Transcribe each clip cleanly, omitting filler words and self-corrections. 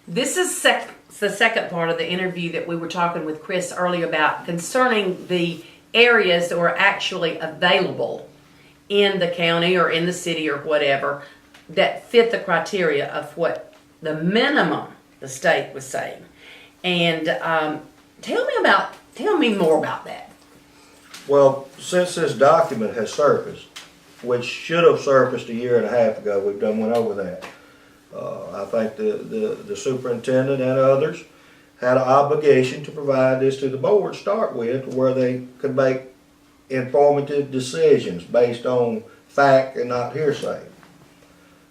This is the second part of the interview that we were talking with Chris earlier about concerning the areas that were actually available in the county or in the city or whatever that fit the criteria of what the minimum the state was saying. And tell me more about that. Well, since this document has surfaced, which should have surfaced a year and a half ago, went over that. I think the superintendent and others had an obligation to provide this to the board to start with, where they could make informative decisions based on fact and not hearsay.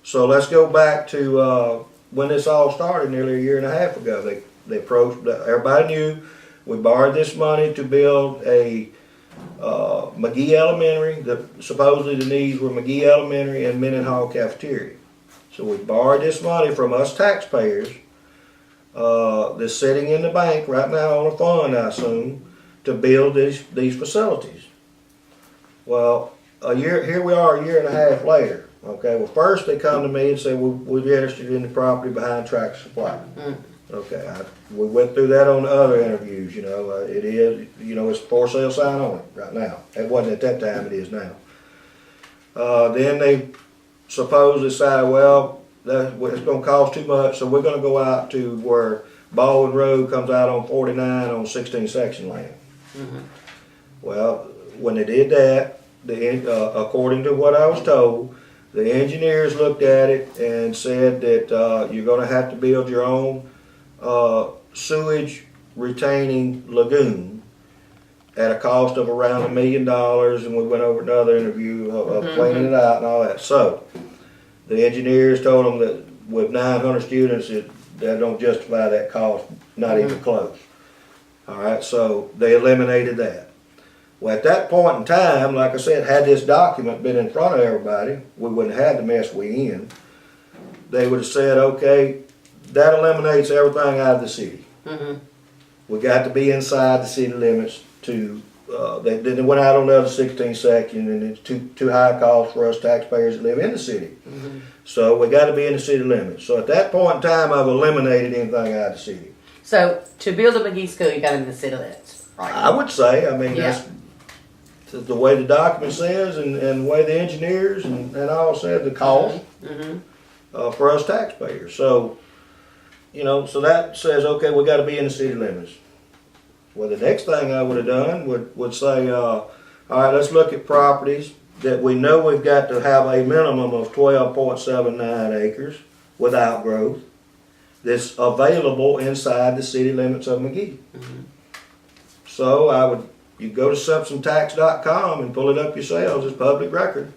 So let's go back to when this all started nearly a year and a half ago. They approached, everybody knew we borrowed this money to build a Magee Elementary. Supposedly the needs were Magee Elementary and Mendenhall Cafeteria. So we borrowed this money from us taxpayers that's sitting in the bank right now on a fund, I assume, to build these facilities. Well, here we are a year and a half later. Okay, well first they come to me and say, we're interested in the property behind Tractor Supply. Okay, we went through that on the other interviews, you know. It is, you know, it's for sale sign on it right now. It wasn't at that time, it is now. Then they supposedly say, well, it's going to cost too much, so we're going to go out to where Baldwin Road comes out on 49 on 16 section land. Well, when they did that, according to what I was told, the engineers looked at it and said that you're going to have to build your own sewage retaining lagoon at a cost of around $1 million, and we went over another interview of cleaning it out and all that. So the engineers told them that with 900 students, that don't justify that cost, not even close. All right, so they eliminated that. Well, at that point in time, like I said, had this document been in front of everybody, we wouldn't have had the mess we in. They would have said, okay, that eliminates everything out of the city. We got to be inside the city limits to, they went out on the other 16 section, and it's too high a cost for us taxpayers that live in the city. So we got to be in the city limits. So at that point in time, I've eliminated anything out of the city. So to build a Magee school, you got in the city limits, right? I would say, I mean, that's the way the document says, and the way the engineers and all said the cost for us taxpayers. So, you know, so that says, okay, we got to be in the city limits. Well, the next thing I would have done would say, all right, let's look at properties that we know we've got to have a minimum of 12.79 acres without growth that's available inside the city limits of Magee. So you go to SimpsonTax.com and pull it up yourselves, it's public record,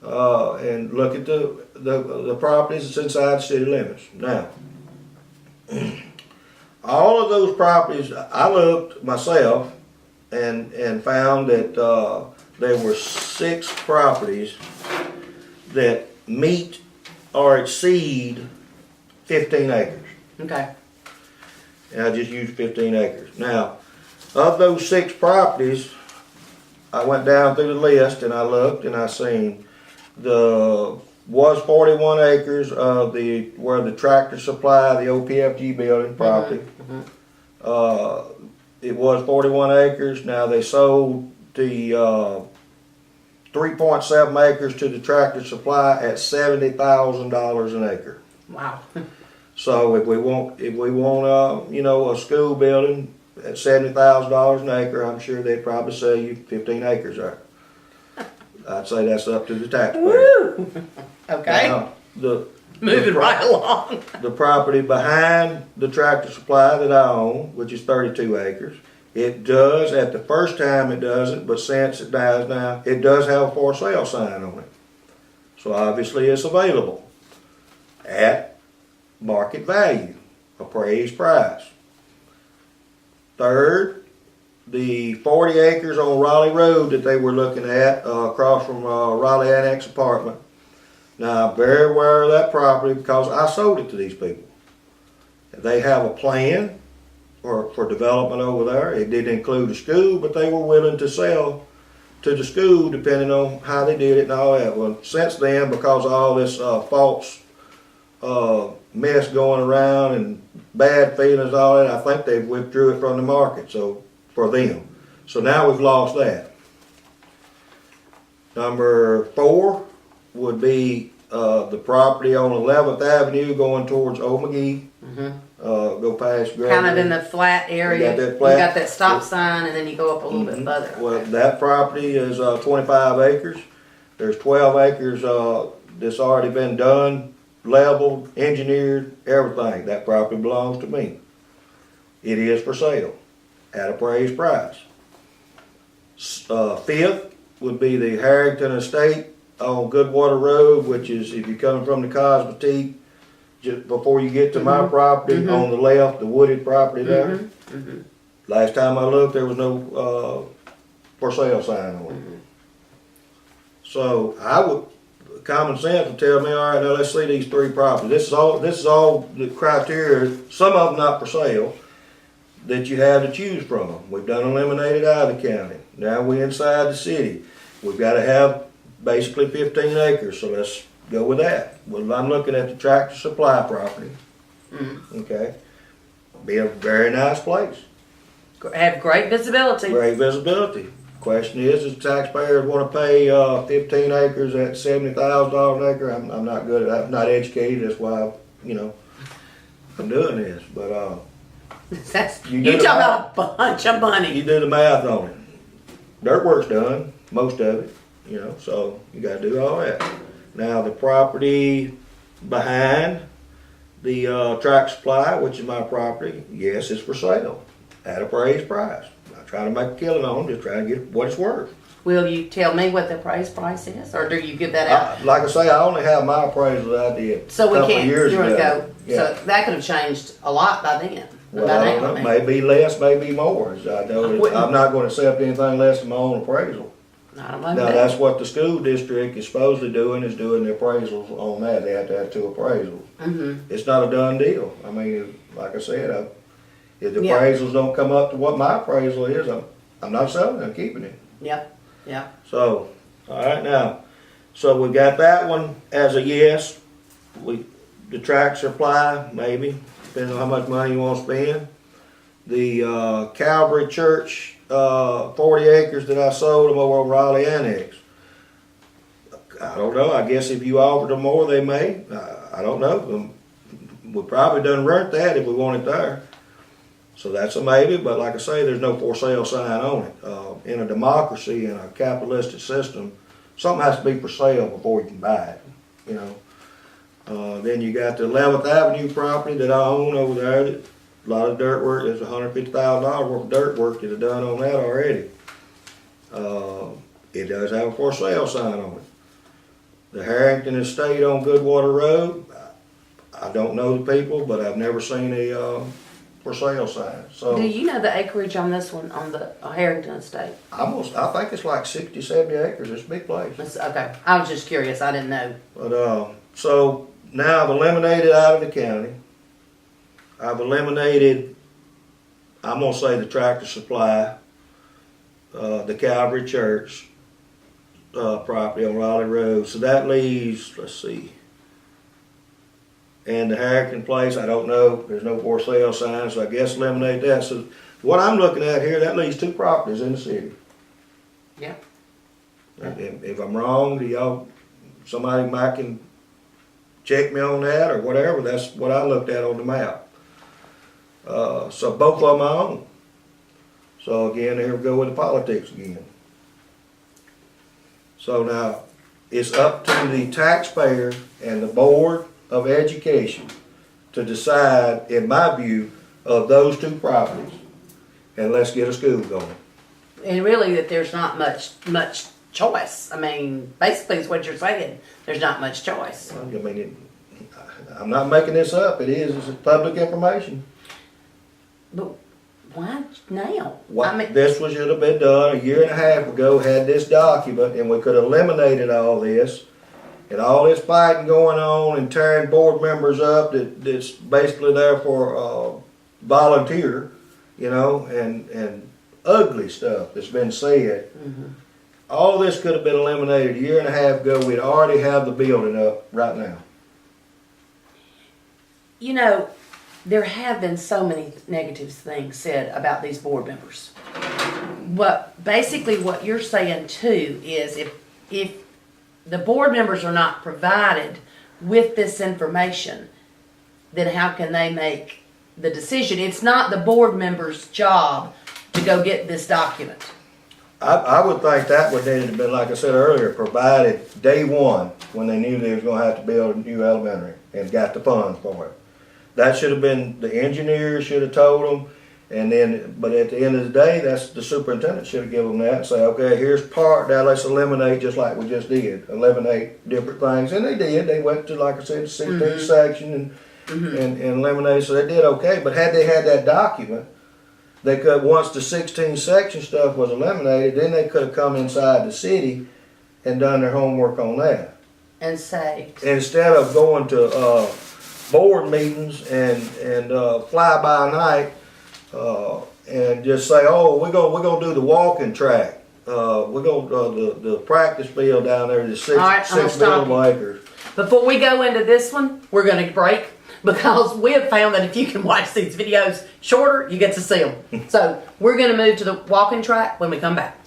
and look at the properties that's inside the city limits. Now, all of those properties, I looked myself and found that there were 6 properties that meet or exceed 15 acres. Okay. And I just used 15 acres. Now, of those 6 properties, I went down through the list and I looked and I seen was 41 acres of where the Tractor Supply, the OPFG building property. It was 41 acres. Now they sold the 3.7 acres to the Tractor Supply at $70,000 an acre. Wow. So if we want you know, a school building at $70,000 an acre, I'm sure they'd probably sell you 15 acres there. I'd say that's up to the taxpayer. Woo! Okay. Now, moving right along. The property behind the Tractor Supply that I own, which is 32 acres, it does, at the first time it doesn't, but since it does now, it does have a for sale sign on it. So obviously it's available at market value, appraised price. Third, the 40 acres on Raleigh Road that they were looking at across from Raleigh Annex Apartment. Now, I'm very aware of that property because I sold it to these people. They have a plan for development over there. It didn't include a school, but they were willing to sell to the school depending on how they did it and all that. Well, since then, because of all this false mess going around and bad feelings, all that, I think they've withdrew it from the market, so, for them. So now we've lost that. Number 4 would be the property on 11th Avenue going towards Old Magee. Go past Gregory. Kind of in the flat area. You got that stop sign, and then you go up a little bit further. Well, that property is 25 acres. There's 12 acres that's already been done, leveled, engineered, everything. That property belongs to me. It is for sale at appraised price. 5th would be the Harrington Estate on Goodwater Road, which is if you're coming from the Cosmetique, just before you get to my property, on the left, the wooded property there. Last time I looked, there was no for sale sign on it. So I would, common sense would tell me, all right, now let's see these 3 properties. This is all the criteria, some of them not for sale, that you have to choose from. We've done eliminated out of the county. Now we're inside the city. We've got to have basically 15 acres, so let's go with that. Well, I'm looking at the Tractor Supply property. Okay. Be a very nice place. Have great visibility. Great visibility. Question is the taxpayers want to pay 15 acres at $70,000 an acre? I'm not good at that. I'm not educated. That's why, I'm doing this. But you talking about a bunch of money. You do the math on it. Dirt work's done, most of it, so you got to do all that. Now the property behind the Tractor Supply, which is my property, yes, it's for sale at appraised price. I'm not trying to make a killing on it, just trying to get what it's worth. Will you tell me what the appraised price is, or do you give that out? Like I say, I only have my appraisal that I did so we a couple can't, of years ago. Yeah. So that could have changed a lot by then. Well, I don't know, maybe less, maybe more. I'm not going to accept anything less than my own appraisal. I don't know. Now, that's what the school district is supposedly doing, is doing the appraisals on that. They have to have 2 appraisals. It's not a done deal. I mean, like I said, if the appraisals don't come up to what my appraisal is, I'm not selling it, I'm keeping it. Yeah. So, all right now, so we got that one as a yes. The Tractor Supply, maybe, depending on how much money you want to spend. The Calvary Church, 40 acres that I sold them over on Raleigh Annex. I don't know. I guess if you offered them more, they may. I don't know. We probably done rent that if we want it there. So that's a maybe, but like I say, there's no for sale sign on it. In a democracy, in a capitalistic system, something has to be for sale before you can buy it, Then you got the 11th Avenue property that I own over there. That a lot of dirt work. There's $150,000 worth of dirt work that I've done on that already. It does have a for sale sign on it. The Harrington Estate on Goodwater Road, I don't know the people, but I've never seen a for sale sign. So do you know the acreage on this one, on the Harrington Estate? I think it's like 60, 70 acres. It's a big place. Okay. I was just curious. I didn't know. But so now I've eliminated out of the county. I've eliminated, I'm going to say the Tractor Supply, the Calvary Church property on Raleigh Road. So that leaves, let's see, and the Harrington place, I don't know. There's no for sale sign, so I guess eliminate that. So what I'm looking at here, that leaves 2 properties in the city. Yeah. If I'm wrong, somebody might can check me on that or whatever. That's what I looked at on the map. So both of them I own. So again, here we go with the politics again. So now it's up to the taxpayer and the Board of Education to decide, in my view, of those 2 properties, and let's get a school going. And really, that there's not much choice. I mean, basically, is what you're saying. There's not much choice. I mean, I'm not making this up. It's public information. But why now? This should have been done a year and a half ago, had this document, and we could have eliminated all this. And all this fighting going on and tearing board members up that's basically there for volunteer, and ugly stuff that's been said. All this could have been eliminated a year and a half ago. We'd already have the building up right now. you know, there have been so many negative things said about these board members. Basically what you're saying too is if the board members are not provided with this information, then how can they make the decision? It's not the board member's job to go get this document. I would think that would need to be, like I said earlier, provided day one when they knew they was gonna have to build a new elementary and got the funds for it. That should have been, the engineer should have told them, and then, but at the end of the day, that's the superintendent should have given them that and say, okay, here's part, now let's eliminate just like we just did, eliminate different things, and they did. They went to, like I said, the 16th section and eliminated, so they did okay. But had they had that document, they could, once the 16 section stuff was eliminated, then they could have come inside the city and done their homework on that. And say, Instead of going to board meetings and fly by night and just say, oh, we're gonna do the walking track. We're gonna the practice field down there, the six buildable acres. before we go into this one, we're going to break, because we have found that if you can watch these videos shorter, you get to see them. So we're going to move to the walking track when we come back.